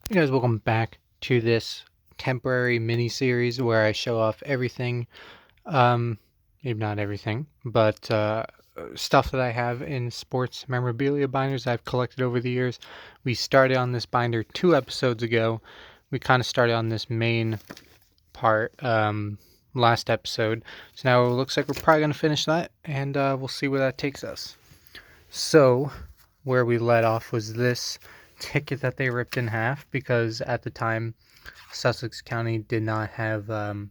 Hey guys, welcome back to this temporary mini-series where I show off everything, maybe not everything, but stuff that I have in sports memorabilia binders I've collected over the years. We started on this binder 2 episodes ago. We kind of started on this main part last episode. So now it looks like we're probably going to finish that, and we'll see where that takes us. So, where we let off was this ticket that they ripped in half because at the time Sussex County did not have, the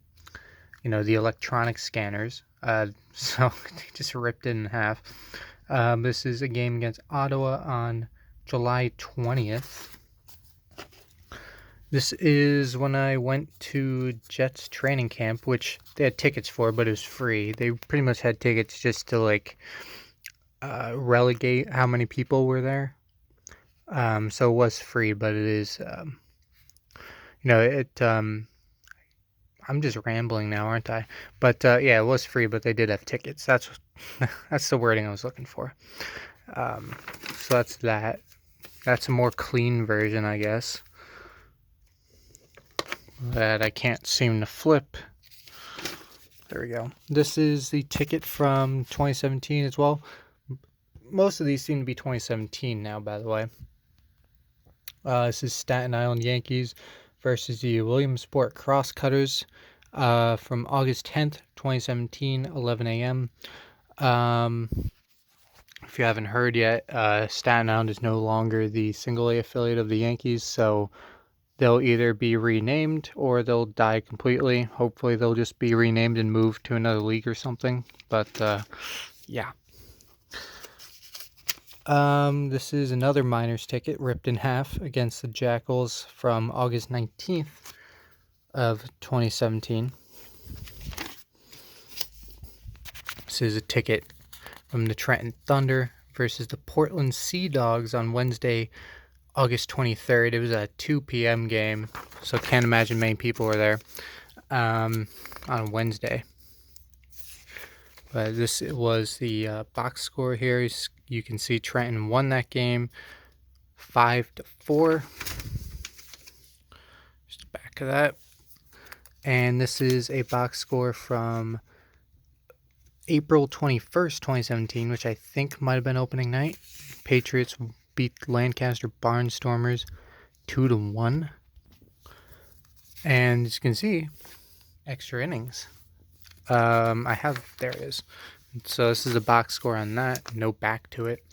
electronic scanners. So they just ripped it in half. This is a game against Ottawa on July 20th. This is when I went to Jets training camp, which they had tickets for, but it was free. They pretty much had tickets just to relegate how many people were there. So it was free, but it is, I'm just rambling now, aren't I? But yeah, it was free, but they did have tickets. That's that's the wording I was looking for. So that's that. That's a more clean version, I guess. That I can't seem to flip. There we go. This is the ticket from 2017 as well. Most of these seem to be 2017 now, by the way. This is Staten Island Yankees versus the Williamsport Crosscutters from August 10th, 2017, 11 a.m. If you haven't heard yet, Staten Island is no longer the single A affiliate of the Yankees, so they'll either be renamed or they'll die completely. Hopefully they'll just be renamed and move to another league or something. But yeah. This is another minors ticket ripped in half against the Jackals from August 19th of 2017. This is a ticket from the Trenton Thunder versus the Portland Sea Dogs on Wednesday, August 23rd. It was a 2 p.m. game, so can't imagine many people were there on Wednesday. But this was the box score here. You can see Trenton won that game 5-4. Just the back of that. And this is a box score from April 21st, 2017, which I think might have been opening night. Patriots beat Lancaster Barnstormers 2-1. And as you can see, extra innings. There it is. So this is a box score on that. No back to it.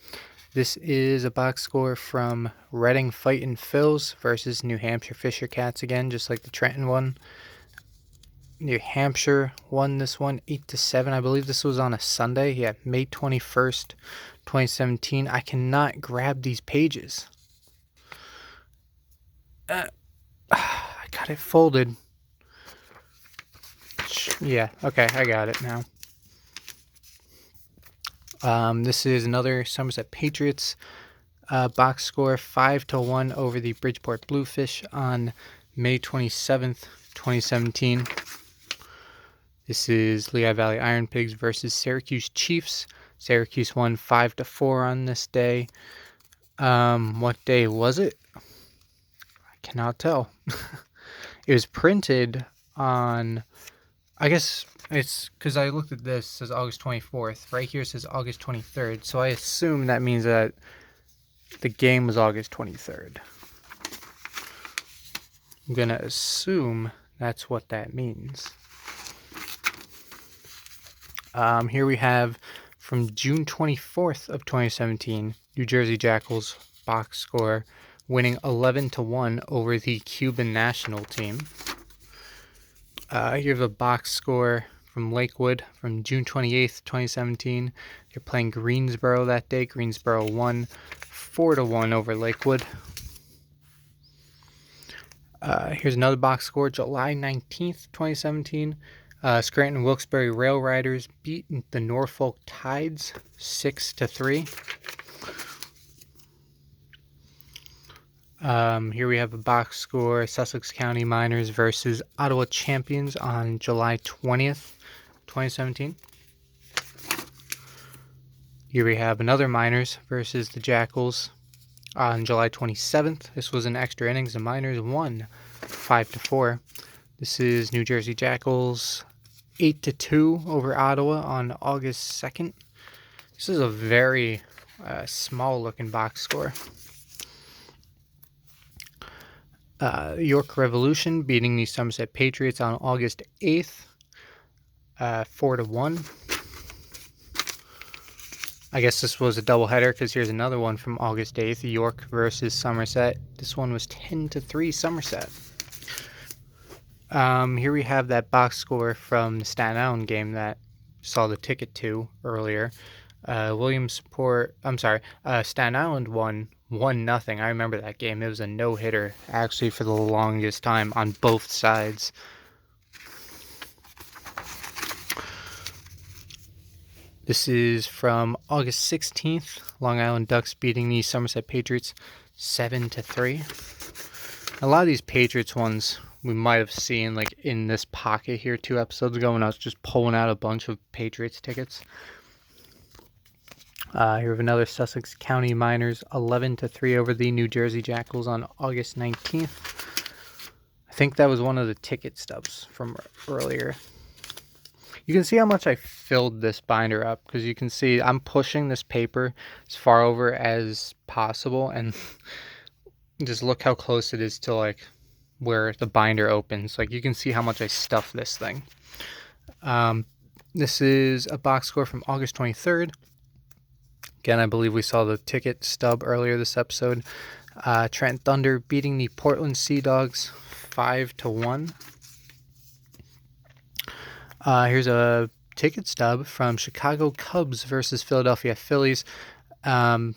This is a box score from Reading Fightin' Phils versus New Hampshire Fisher Cats again, just like the Trenton one. New Hampshire won this one 8-7. I believe this was on a Sunday. Yeah, May 21st, 2017. I cannot grab these pages. I got it folded. Yeah, okay, I got it now. This is another Somerset Patriots box score 5-1 over the Bridgeport Bluefish on May 27th, 2017. This is Lehigh Valley Iron Pigs versus Syracuse Chiefs. Syracuse won 5-4 on this day. What day was it? I cannot tell. It was printed on, I guess it's because I looked at this, it says August 24th. Right here it says August 23rd. So I assume that means that the game was August 23rd. I'm going to assume that's what that means. Here we have from June 24th of 2017, New Jersey Jackals box score winning 11-1 over the Cuban national team. Here's a box score from Lakewood from June 28th, 2017. They're playing Greensboro that day. Greensboro won 4-1 over Lakewood. Here's another box score, July 19th, 2017. Scranton Wilkes-Barre Rail Riders beat the Norfolk Tides 6-3. Here we have a box score, Sussex County Miners versus Ottawa Champions on July 20th, 2017. Here we have another Miners versus the Jackals On July 27th, this was an extra innings. The Miners won 5-4. This is New Jersey Jackals 8-2 over Ottawa on August 2nd. This is a very small-looking box score. York Revolution beating the Somerset Patriots on August 8th, 4-1. I guess this was a doubleheader because here's another one from August 8th, York versus Somerset. This one was 10-3 Somerset. Here we have that box score from the Staten Island game that saw the ticket to earlier. Staten Island won 1-0. I remember that game. It was a no-hitter, actually, for the longest time on both sides. This is from August 16th. Long Island Ducks beating the Somerset Patriots 7-3. A lot of these Patriots ones we might have seen like in this pocket here 2 episodes ago when I was just pulling out a bunch of Patriots tickets. Here we have another Sussex County Miners 11-3 over the New Jersey Jackals on August 19th. I think that was one of the ticket stubs from earlier. You can see how much I filled this binder up because you can see I'm pushing this paper as far over as possible, and just look how close it is to like where the binder opens. Like you can see how much I stuffed this thing. This is a box score from August 23rd. Again, I believe we saw the ticket stub earlier this episode. Trent Thunder beating the Portland Sea Dogs 5-1. Here's a ticket stub from Chicago Cubs versus Philadelphia Phillies from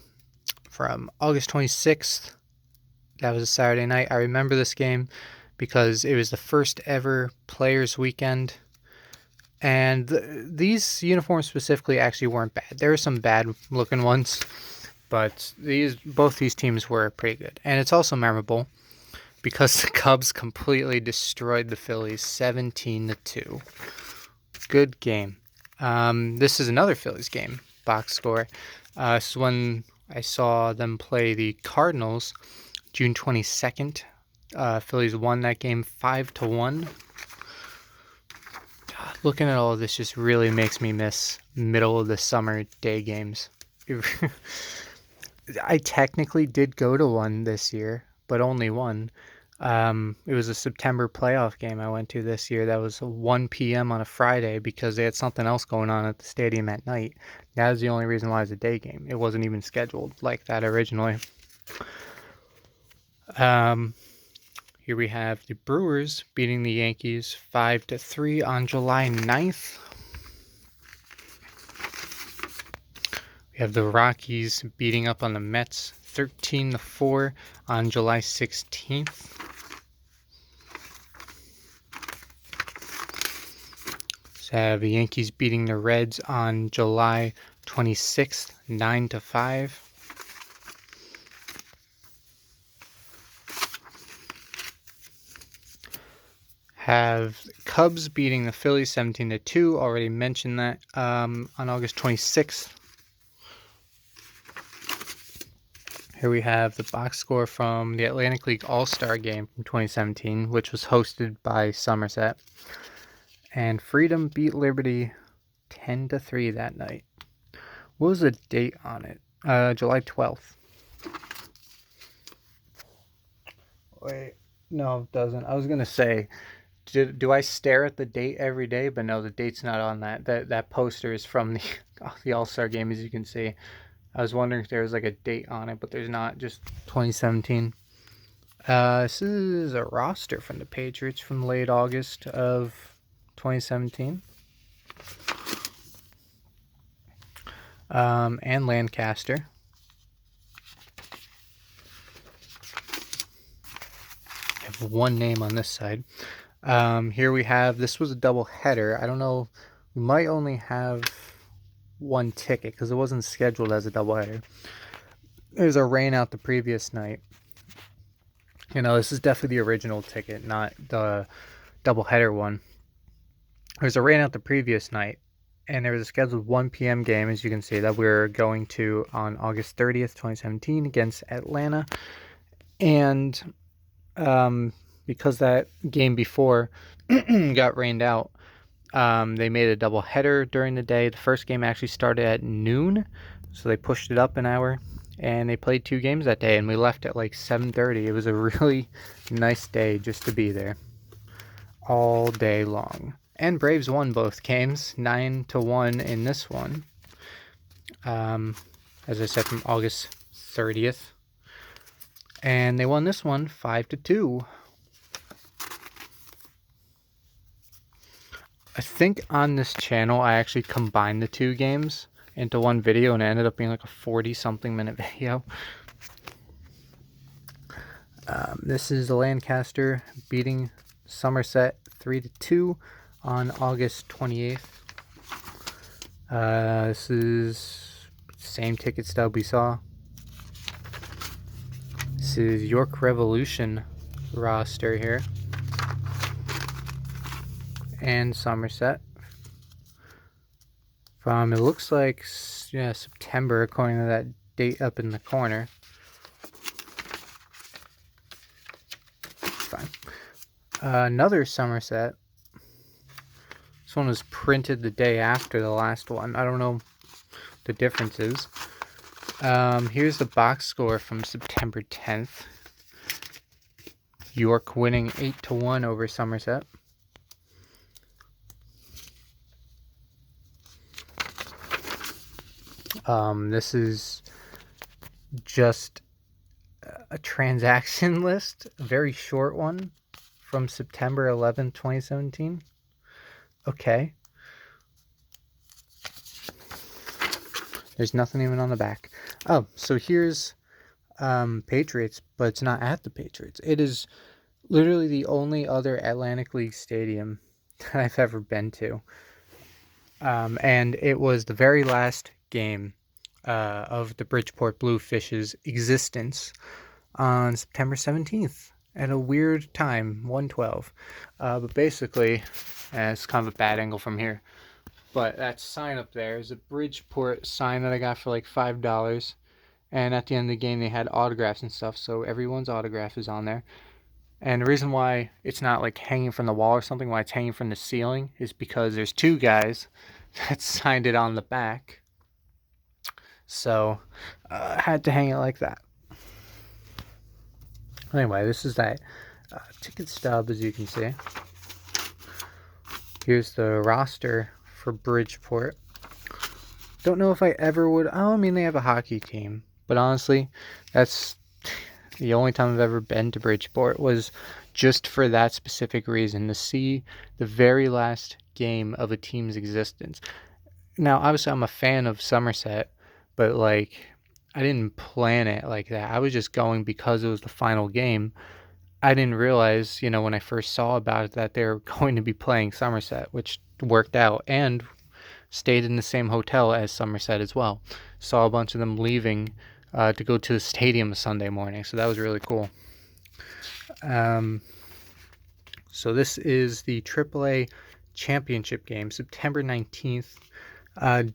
August 26th. That was a Saturday night. I remember this game because it was the first ever Players Weekend. And these uniforms specifically actually weren't bad. There were some bad-looking ones, but both these teams were pretty good. And it's also memorable because the Cubs completely destroyed the Phillies 17-2. Good game. This is another Phillies game, box score. This is when I saw them play the Cardinals, June 22nd. Phillies won that game 5-1. Looking at all of this just really makes me miss middle of the summer day games. I technically did go to one this year, but only one. It was a September playoff game I went to this year. That was 1 p.m. on a Friday because they had something else going on at the stadium at night. That was the only reason why it was a day game. It wasn't even scheduled like that originally. Here we have the Brewers beating the Yankees 5-3 on July 9th. We have the Rockies beating up on the Mets 13-4 on July 16th. So I have the Yankees beating the Reds on July 26th, 9-5. Have Cubs beating the Phillies 17-2. Already mentioned that on August 26th. Here we have the box score from the Atlantic League All-Star Game from 2017, which was hosted by Somerset. And Freedom beat Liberty 10-3 that night. What was the date on it? July 12th. Wait, no, it doesn't. I was going to say, do I stare at the date every day? But no, the date's not on that. That poster is from the All-Star Game, as you can see. I was wondering if there was like a date on it, but there's not, just 2017. This is a roster from the Patriots from late August of 2017. And Lancaster. I have one name on this side. Here we have, this was a double header. I don't know, we might only have one ticket because it wasn't scheduled as a doubleheader. There was a rain out the previous night. You know, this is definitely the original ticket, not the doubleheader one. There was a rain out the previous night, and there was a scheduled 1 p.m. game, as you can see, that we're going to on August 30th, 2017 against Atlanta. And because that game before got rained out, they made a double header during the day. The first game actually started at noon, so they pushed it up an hour, and they played 2 games that day, and we left at like 7:30. It was a really nice day just to be there all day long. And Braves won both games, 9-1 in this one. As I said, from August 30th. And they won this one 5-2. I think on this channel I actually combined the 2 games into one video, and it ended up being like a 40-something minute video. This is the Lancaster beating Somerset 3-2 on August 28th. This is same ticket stub we saw. This is York Revolution roster here. And Somerset. From, it looks like, yeah, September, according to that date up in the corner. Fine. Another Somerset. This one was printed the day after the last one. I don't know the differences. Here's the box score from September 10th. York winning 8-1 over Somerset. This is just a transaction list, a very short one from September 11th, 2017. Okay. There's nothing even on the back. Oh, so here's Patriots, but it's not at the Patriots. It is literally the only other Atlantic League stadium that I've ever been to. And it was the very last game of the Bridgeport Bluefish's existence on September 17th at a weird time, 1:12. But basically, it's kind of a bad angle from here, but that sign up there is a Bridgeport sign that I got for like $5. And at the end of the game, they had autographs and stuff, so everyone's autograph is on there. And the reason why it's not like hanging from the wall or something, why it's hanging from the ceiling, is because there's 2 guys that signed it on the back. So I had to hang it like that. Anyway, this is that ticket stub, as you can see. Here's the roster for Bridgeport. Don't know if I ever would. Oh, I mean, they have a hockey team. But honestly, that's the only time I've ever been to Bridgeport, was just for that specific reason, to see the very last game of a team's existence. Now, obviously, I'm a fan of Somerset, but like, I didn't plan it like that. I was just going because it was the final game. I didn't realize, when I first saw about it, that they were going to be playing Somerset, which worked out, and stayed in the same hotel as Somerset as well. Saw a bunch of them leaving to go to the stadium Sunday morning, so that was really cool. So this is the AAA championship game, September 19th.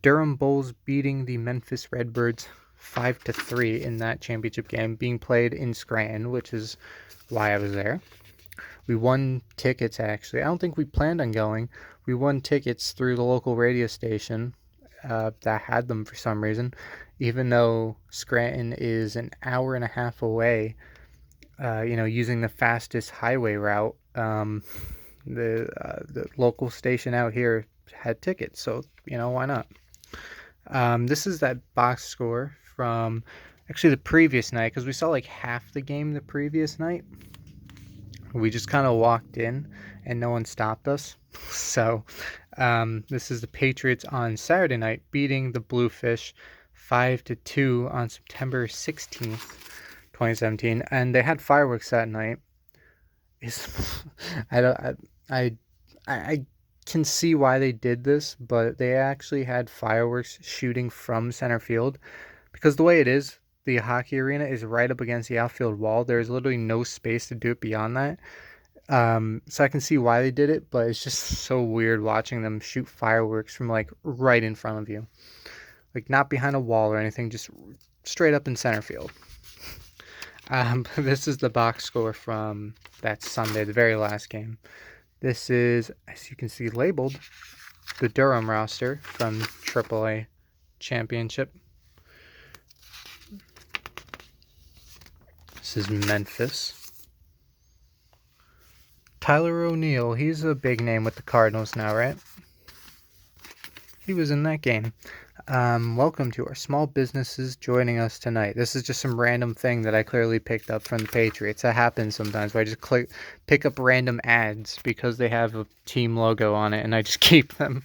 Durham Bulls beating the Memphis Redbirds 5-3 in that championship game, being played in Scranton, which is why I was there. We won tickets, actually. I don't think we planned on going. We won tickets through the local radio station that had them for some reason, even though Scranton is an hour and a half away, using the fastest highway route. The local station out here had tickets, so why not? This is that box score from actually the previous night, because we saw like half the game the previous night. We just kind of walked in and no one stopped us. So this is the Patriots on Saturday night beating the Bluefish 5-2 on September 16th, 2017, and they had fireworks that night. I can see why they did this, but they actually had fireworks shooting from center field, because the way it is, the hockey arena is right up against the outfield wall. There's literally no space to do it beyond that. So I can see why they did it, but it's just so weird watching them shoot fireworks from like right in front of you. Like not behind a wall or anything, just straight up in center field. This is the box score from that Sunday, the very last game. This is, as you can see, labeled the Durham roster from AAA Championship. This is Memphis. Tyler O'Neill, he's a big name with the Cardinals now, right? He was in that game. Welcome to our small businesses joining us tonight. This is just some random thing that I clearly picked up from the Patriots. That happens sometimes where I just pick up random ads because they have a team logo on it and I just keep them.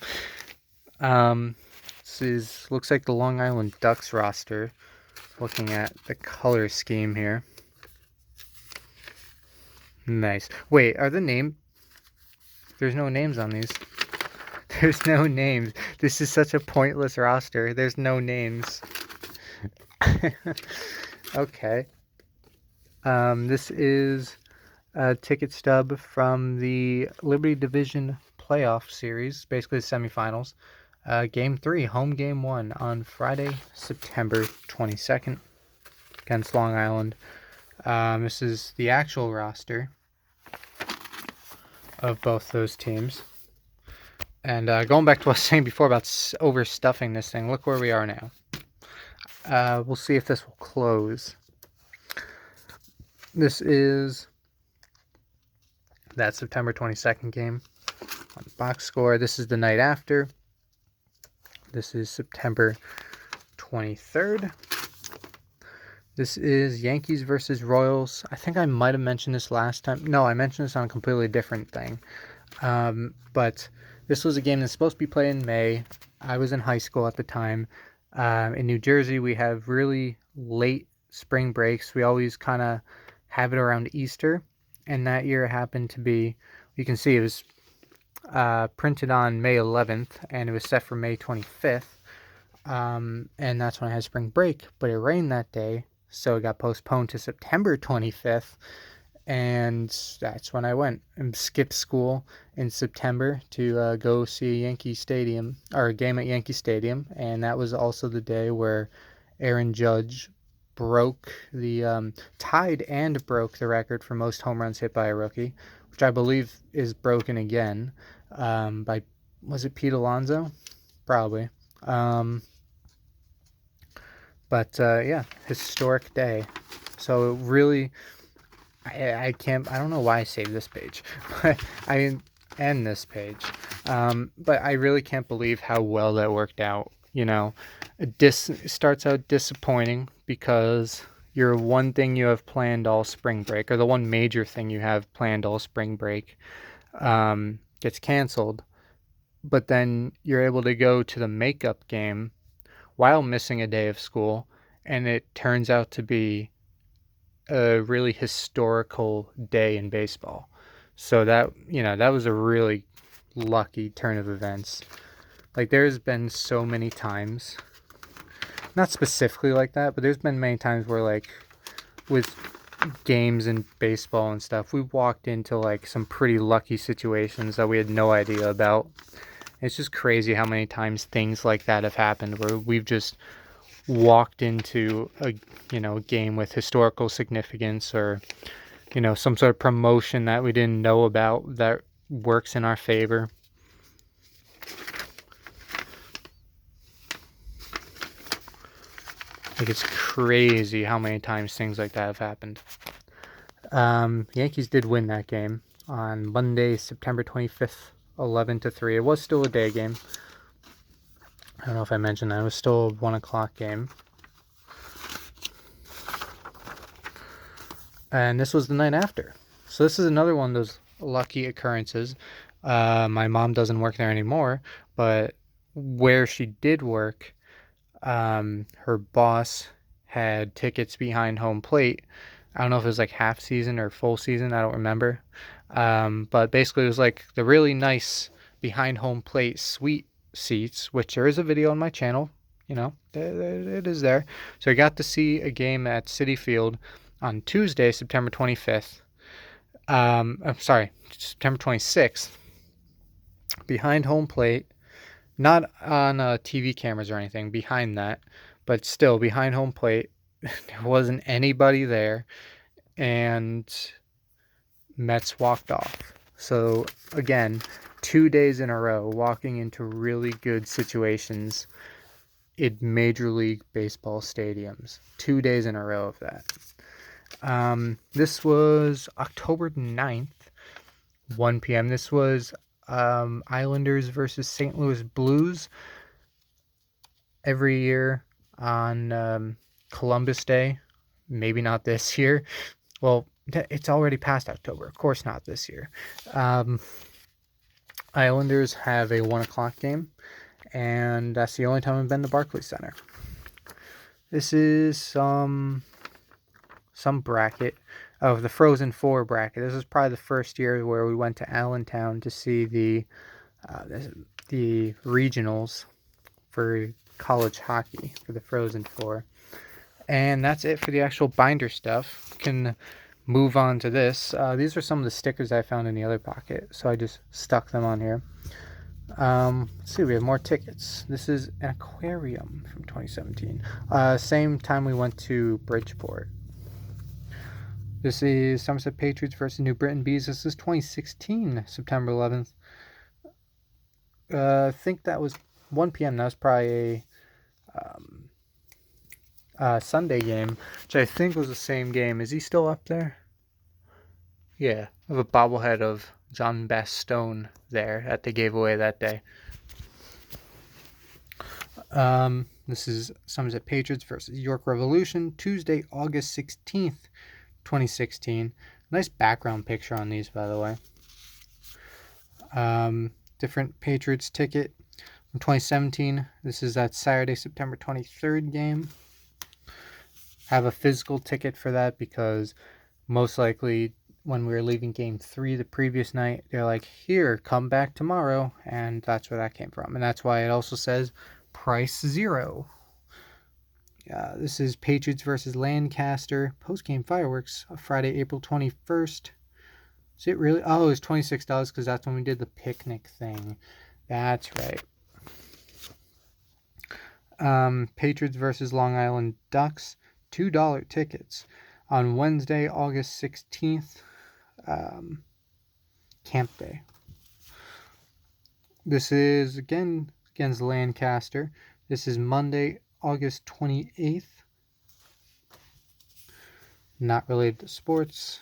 Looks like the Long Island Ducks roster. Looking at the color scheme here. Nice. Wait, are the name? There's no names on these. There's no names. This is such a pointless roster. There's no names. Okay. This is a ticket stub from the Liberty Division playoff series, basically the semifinals. Game 3, home game 1 on Friday, September 22nd against Long Island. This is the actual roster of both those teams. And going back to what I was saying before about overstuffing this thing, look where we are now. We'll see if this will close. This is that September 22nd game on box score. This is the night after. This is September 23rd. This is Yankees versus Royals. I think I might have mentioned this last time. No, I mentioned this on a completely different thing. But this was a game that's supposed to be played in May. I was in high school at the time. In New Jersey, we have really late spring breaks. We always kind of have it around Easter. And that year happened to be, you can see it was printed on May 11th, and it was set for May 25th. And that's when I had spring break. But it rained that day, so it got postponed to September 25th. And that's when I went and skipped school in September to go see a game at Yankee Stadium. And that was also the day where Aaron Judge tied and broke the record for most home runs hit by a rookie, which I believe is broken again by, was it Pete Alonso? Probably. Yeah, historic day. So it really... I don't know why I saved this page, but and this page. But I really can't believe how well that worked out. It starts out disappointing because your one thing you have planned all spring break, or the one major thing you have planned all spring break, gets canceled. But then you're able to go to the makeup game while missing a day of school, and it turns out to be a really historical day in baseball. So that was a really lucky turn of events. Like, there's been so many times, not specifically like that, but there's been many times where, like, with games in baseball and stuff, we walked into like some pretty lucky situations that we had no idea about. It's just crazy how many times things like that have happened where we've just walked into a game with historical significance, or some sort of promotion that we didn't know about that works in our favor. Like, it's crazy how many times things like that have happened. Yankees did win that game on Monday, September 25th, 11-3. It was still a day game. I don't know if I mentioned that. It was still a 1 o'clock game. And this was the night after. So this is another one of those lucky occurrences. My mom doesn't work there anymore, but where she did work, her boss had tickets behind home plate. I don't know if it was like half season or full season. I don't remember. But basically it was like the really nice behind home plate suite seats, which there is a video on my channel. It is there. So I got to see a game at Citi Field on Tuesday, September 25th. I'm sorry, September 26th, behind home plate, not on TV cameras or anything, behind that, but still behind home plate. There wasn't anybody there, and Mets walked off. So again, 2 days in a row, walking into really good situations in Major League Baseball stadiums. 2 days in a row of that. This was October 9th, 1 p.m. This was Islanders versus St. Louis Blues. Every year on Columbus Day. Maybe not this year. Well, it's already past October. Of course not this year. Islanders have a 1 o'clock game, and that's the only time I've been to Barclays Center. This is some bracket of the Frozen Four bracket. This is probably the first year where we went to Allentown to see the regionals for college hockey for the Frozen Four. And that's it for the actual binder stuff. We can move on to this. These are some of the stickers I found in the other pocket, so I just stuck them on here. Let's see, we have more tickets. This is an aquarium from 2017. Same time we went to Bridgeport. This is Somerset Patriots versus New Britain Bees. This is 2016, September 11th. I think that was 1 p.m. That was probably a Sunday game, which I think was the same game. Is he still up there? Yeah, I have a bobblehead of John Bastone there that they gave away that day. This is Somerset Patriots versus York Revolution, Tuesday, August 16th, 2016. Nice background picture on these, by the way. Different Patriots ticket from 2017. This is that Saturday, September 23rd game. Have a physical ticket for that because most likely when we were leaving game 3 the previous night, they're like, here, come back tomorrow. And that's where that came from. And that's why it also says price 0. This is Patriots versus Lancaster. Post-game fireworks, Friday, April 21st. Is it really? Oh, it was $26 because that's when we did the picnic thing. That's right. Patriots versus Long Island Ducks. $2 tickets on Wednesday, August 16th. Camp Day. This is again against Lancaster. This is Monday, August 28th. Not related to sports.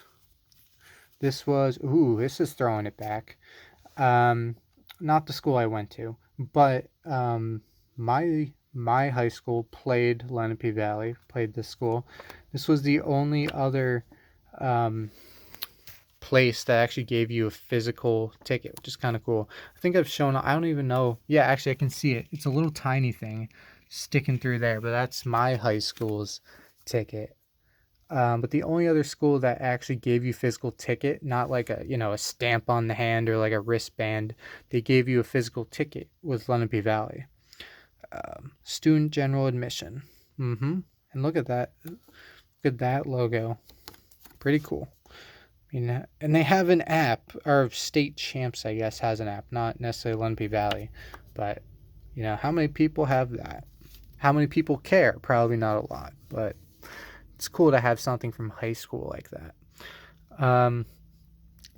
This was, this is throwing it back. Not the school I went to, but my high school played Lenape Valley, played this school. This was the only other place that actually gave you a physical ticket, which is kind of cool. I think I've shown, I don't even know. Yeah, actually I can see it. It's a little tiny thing sticking through there, but that's my high school's ticket. But the only other school that actually gave you physical ticket, not like a stamp on the hand or like a wristband, they gave you a physical ticket, was Lenape Valley. Student general admission. And look at that. Look at that logo. Pretty cool. And they have an app, or State Champs, I guess, has an app, not necessarily Lenape Valley. But, how many people have that? How many people care? Probably not a lot, but it's cool to have something from high school like that.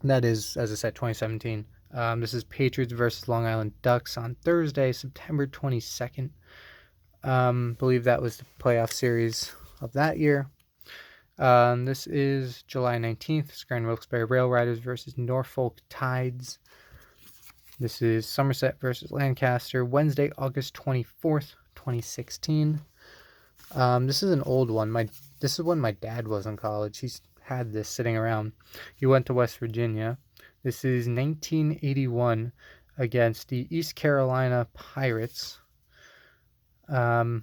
That is, as I said, 2017. This is Patriots versus Long Island Ducks on Thursday, September 22nd. Believe that was the playoff series of that year. This is July 19th. Grand Wilkes-Barre Rail Riders versus Norfolk Tides. This is Somerset versus Lancaster. Wednesday, August 24th, 2016. This is an old one. This is when my dad was in college. He's had this sitting around. He went to West Virginia. This is 1981 against the East Carolina Pirates. Yeah.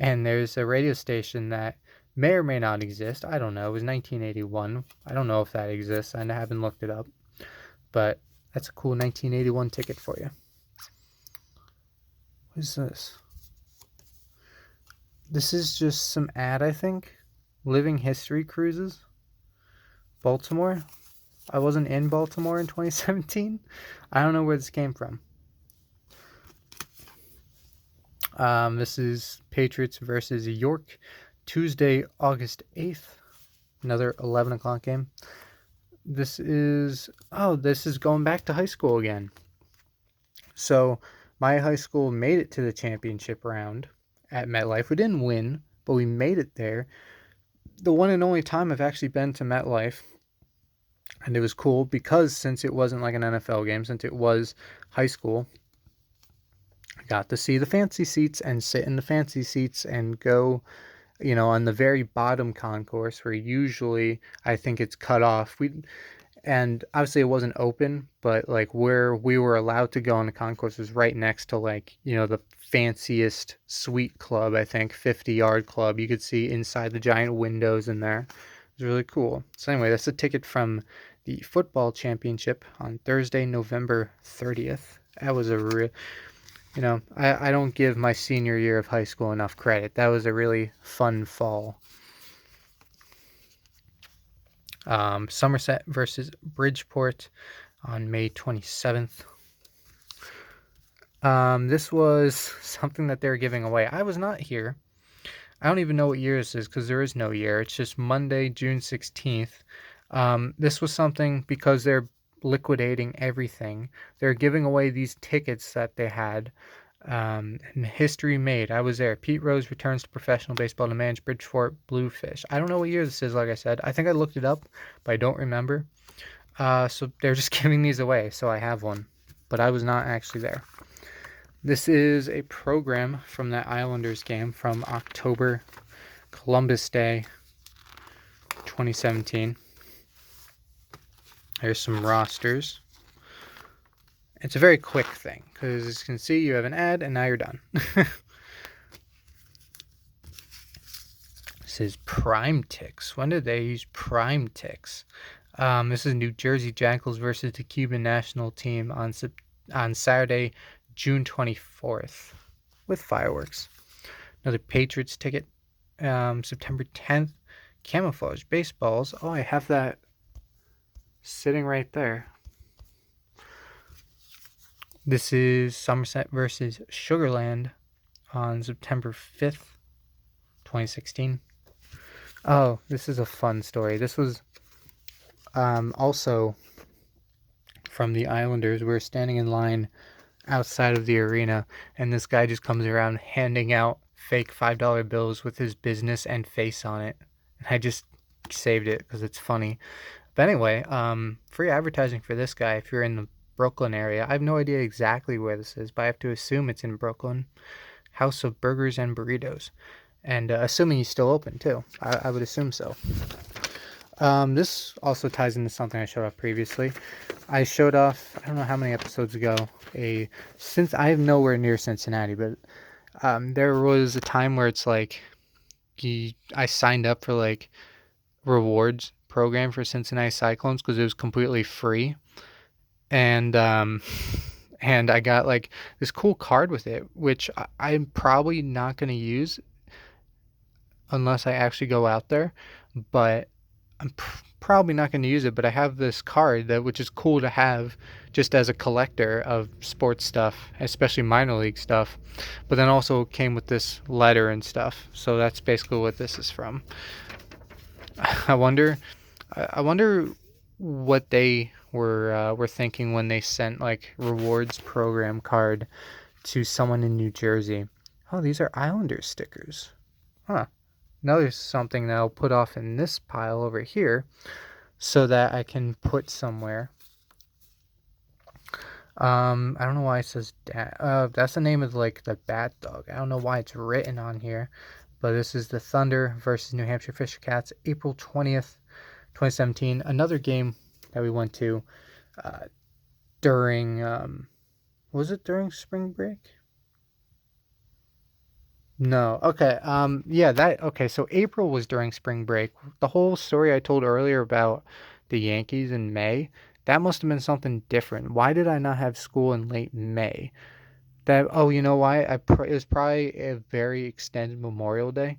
And there's a radio station that may or may not exist. I don't know. It was 1981. I don't know if that exists. I haven't looked it up. But that's a cool 1981 ticket for you. What is this? This is just some ad, I think. Living History Cruises. Baltimore. I wasn't in Baltimore in 2017. I don't know where this came from. This is Patriots versus York, Tuesday, August 8th. Another 11 o'clock game. This is going back to high school again. So my high school made it to the championship round at MetLife. We didn't win, but we made it there. The one and only time I've actually been to MetLife. And it was cool because since it wasn't like an NFL game, since it was high school, I got to see the fancy seats and sit in the fancy seats and go, on the very bottom concourse where usually I think it's cut off. And obviously it wasn't open, but like where we were allowed to go on the concourse was right next to the fanciest suite club, I think, 50-yard club. You could see inside the giant windows in there. It was really cool. So anyway, that's a ticket from the football championship on Thursday, November 30th. That was a real, I don't give my senior year of high school enough credit. That was a really fun fall. Somerset versus Bridgeport on May 27th. This was something that they're giving away. I was not here. I don't even know what year this is because there is no year. It's just Monday, June 16th. This was something because they're liquidating everything. They're giving away these tickets that they had. And history made. I was there. Pete Rose returns to professional baseball to manage Bridgeport Bluefish. I don't know what year this is, like I said. I think I looked it up, but I don't remember. So they're just giving these away, so I have one. But I was not actually there. This is a program from that Islanders game from October, Columbus Day, 2017. There's some rosters. It's a very quick thing, because as you can see, you have an ad, and now you're done. This is Prime Ticks. When did they use Prime Ticks? This is New Jersey Jackals versus the Cuban national team on Saturday, June 24th, with fireworks. Another Patriots ticket, September 10th. Camouflage baseballs. Oh, I have that sitting right there. This is Somerset versus Sugarland on September 5th, 2016. Oh, this is a fun story. This was also from the Islanders. We were standing in line outside of the arena, and this guy just comes around handing out fake $5 bills with his business and face on it. And I just saved it because it's funny. But anyway, free advertising for this guy if you're in the Brooklyn area. I have no idea exactly where this is, but I have to assume it's in Brooklyn. House of Burgers and Burritos. And assuming he's still open, too. I would assume so. This also ties into something I showed off previously. I showed off, I don't know how many episodes ago, since I am nowhere near Cincinnati, but there was a time where it's like, I signed up for like rewards program for Cincinnati Cyclones because it was completely free. And I got like this cool card with it, which I'm probably not going to use unless I actually go out there, but I'm probably not going to use it. But I have this card which is cool to have just as a collector of sports stuff, especially minor league stuff, but then also came with this letter and stuff. So that's basically what this is from. I wonder what they were thinking when they sent like rewards program card to someone in New Jersey. Oh, these are Islanders stickers. Huh. Now there's something that I'll put off in this pile over here so that I can put somewhere. I don't know why it says that's the name of like the bat dog. I don't know why it's written on here, but this is the Thunder versus New Hampshire Fisher Cats, April 20th, 2017. Another game that we went to during was it during spring break? No. Okay. So April was during spring break. The whole story I told earlier about the Yankees in May, that must have been something different. Why did I not have school in late May? You know why? It was probably a very extended Memorial Day,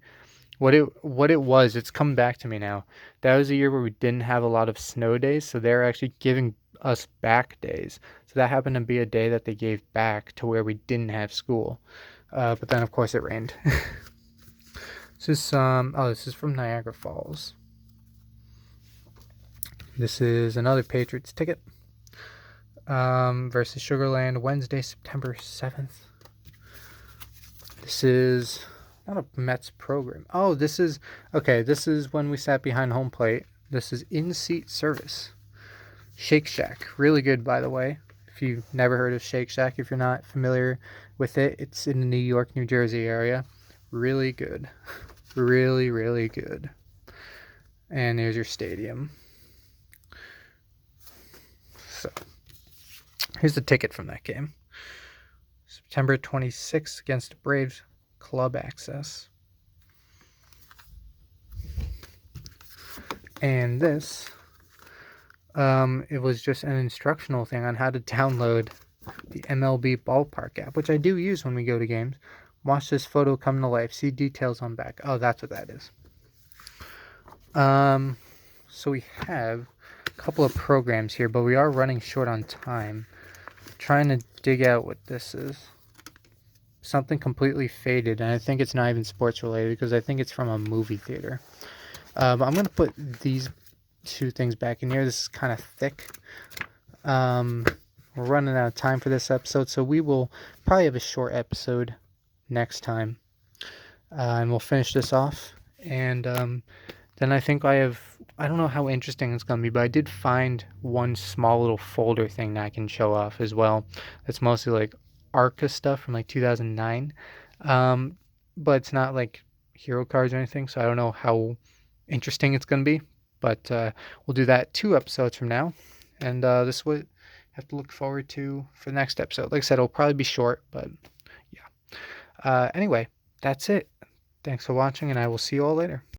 what it was, it's come back to me now. That was a year where we didn't have a lot of snow days, so they're actually giving us back days. So that happened to be a day that they gave back to where we didn't have school. But then of course it rained. This is from Niagara Falls. This is another Patriots ticket. Versus Sugarland, Wednesday, September 7th. This is not a Mets program. Oh, this is when we sat behind home plate. This is in-seat service. Shake Shack. Really good, by the way. If you've never heard of Shake Shack, if you're not familiar with it, it's in the New York, New Jersey area. Really good. Really, really good. And there's your stadium. So, here's the ticket from that game. September 26th against the Braves, club access. And this, it was just an instructional thing on how to download the MLB Ballpark app, which I do use when we go to games. Watch this photo come to life. See details on back. Oh, that's what that is. So we have a couple of programs here, but we are running short on time. Trying to dig out what this is. Something completely faded, and I think it's not even sports related because I think it's from a movie theater. But I'm going to put these two things back in here. This is kind of thick. We're running out of time for this episode, so we will probably have a short episode next time. And we'll finish this off. And then I think I don't know how interesting it's going to be, but I did find one small little folder thing that I can show off as well. It's mostly like Arca stuff from like 2009. But it's not like hero cards or anything, so I don't know how interesting it's going to be. But we'll do that 2 episodes from now. And this is what I have to look forward to for the next episode. Like I said, it'll probably be short, but yeah. Anyway, that's it. Thanks for watching, and I will see you all later.